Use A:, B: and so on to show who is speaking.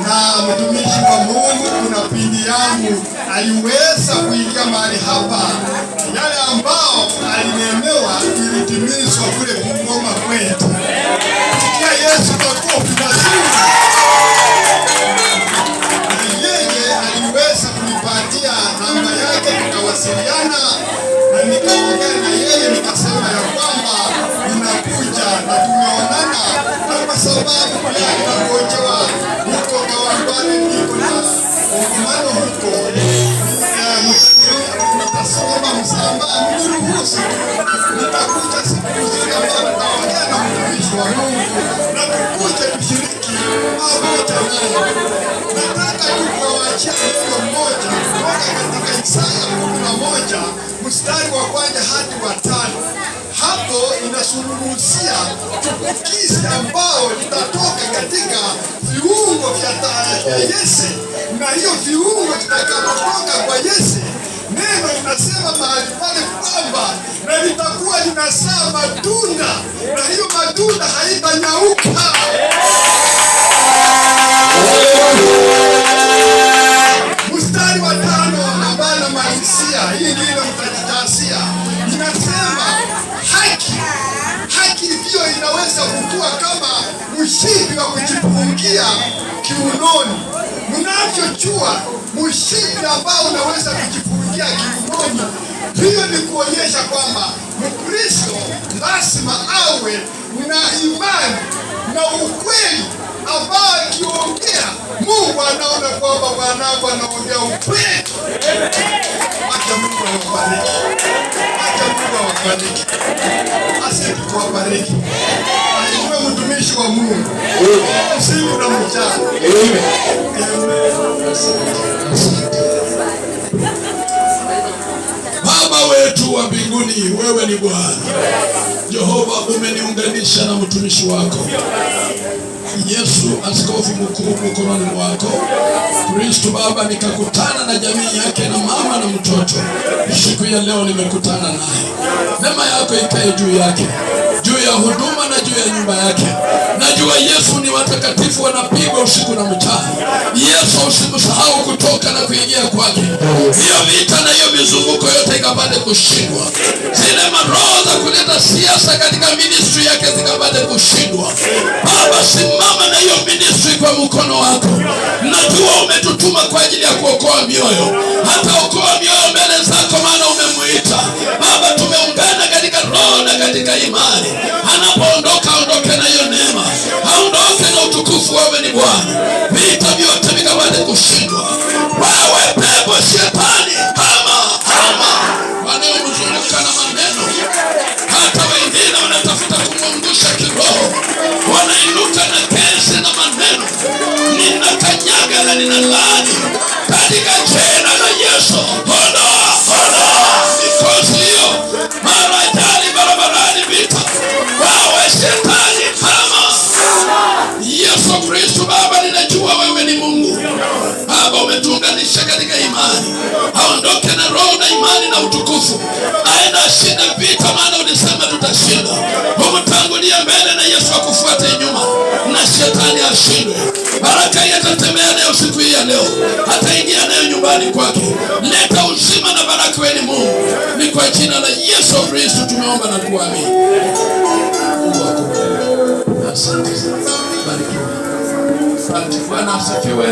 A: na mtumishi wa Mungu, kuna pindi yangu aliweza kuingia mahali hapa, yale ambao alinemewa ilitimizwa kule Bungoma kwetu. Sikia Yesu takuwa kinasimu. Yeye aliweza kunipatia namba yake, tukawasiliana na nikaongea na yeye, nikasema ya kwamba ninakuja na tumeonana, na kwa sababu pia ninagonjwa huko Kawangware, niko na kongamano huko, nitasoma Msamba, mniruhusu nitakuja siku hizi ambapo nitaongea na mtumishi wa Mungu na kukuja kushiriki pamoja naye. Nataka tu kuwaachia neno moja kutoka katika Isaya 11 mstari wa 1 hadi wa 5. Hapo inazungumzia chipukizi ambao litatoka katika viungo vya Yese, na hiyo viungo vitakapotoka kwa Yese, neno linasema mahali pale kwamba na litakuwa linazaa matunda, na hiyo matunda haitanyauka. Mstari wa 5 ambao namalizia, hii ndio mtajitasia, inasema haki ndio inaweza kukua kama mshipi wa kujifungia kiunoni. Mnavyojua mshipi ambao unaweza kujifungia kiunoni, hiyo ni kuonyesha kwamba Mkristo lazima awe na imani na ukweli ambao akiongea Mungu anaona kwamba wanangu anaongea ukweli. Acha Mungu awabariki. Acha Mungu awabariki. Asante kwa bariki. Aiwe mtumishi wa Mungu. Usiku na mchana.
B: Baba wetu wa mbinguni, wewe ni Bwana. Jehova, umeniunganisha na mtumishi wako Yesu, askofu mkuu mkononi mwako. Kristo Baba, nikakutana na jamii yake na mama na mtoto. Siku ya leo nimekutana naye. Neema yako ikae juu yake, juu ya huduma na juu ya nyumba yake. Najua Yesu ni watakatifu wanapigwa usiku na mchana. Yesu, usimsahau kutoka na kuingia kwake. Hiyo vita na hiyo mizunguko yote ikapate kushindwa. Zile maroho za kuleta siasa katika ministry yake zikapate kushindwa. Baba, simama na hiyo ministry kwa mkono wako. Najua umetutuma kwa ajili ya kuokoa mioyo. Hata okoa mioyo mbele zako, maana umemuita. Baba, tumeungana katika roho na katika imani. Anapoondoka, aondoke na hiyo neema, aondoke na utukufu. Wewe ni Bwana. Vita vyote vikapate kushindwa. Wewe pepo shetani, hama wanaomzunguka na maneno, hata wengine wanatafuta kumwangusha kiroho, wanainuka na kesi na maneno. Ninakanyaga na ninalaani katika jina la Yesu. Ondoa mikosi hiyo, mara ajali barabarani, vita. Wewe shetani, hama. Yesu Kristo Baba, ninajua wewe ni Mungu. Baba, umetuunganisha katika imani. Aondoke na roho na imani na utukufu. Aenda ashinda vita, maana ulisema tutashinda. Umtangulia mbele na Yesu akufuate nyuma, na shetani ashindwe. Baraka hii atatembea nayo siku hii ya leo, ataingia nayo nyumbani kwake. Leta uzima na baraka, wewe ni Mungu. Ni kwa jina la Yesu Kristo tumeomba na kuamini. Asante. Barikiwa. Asante. Bwana asifiwe.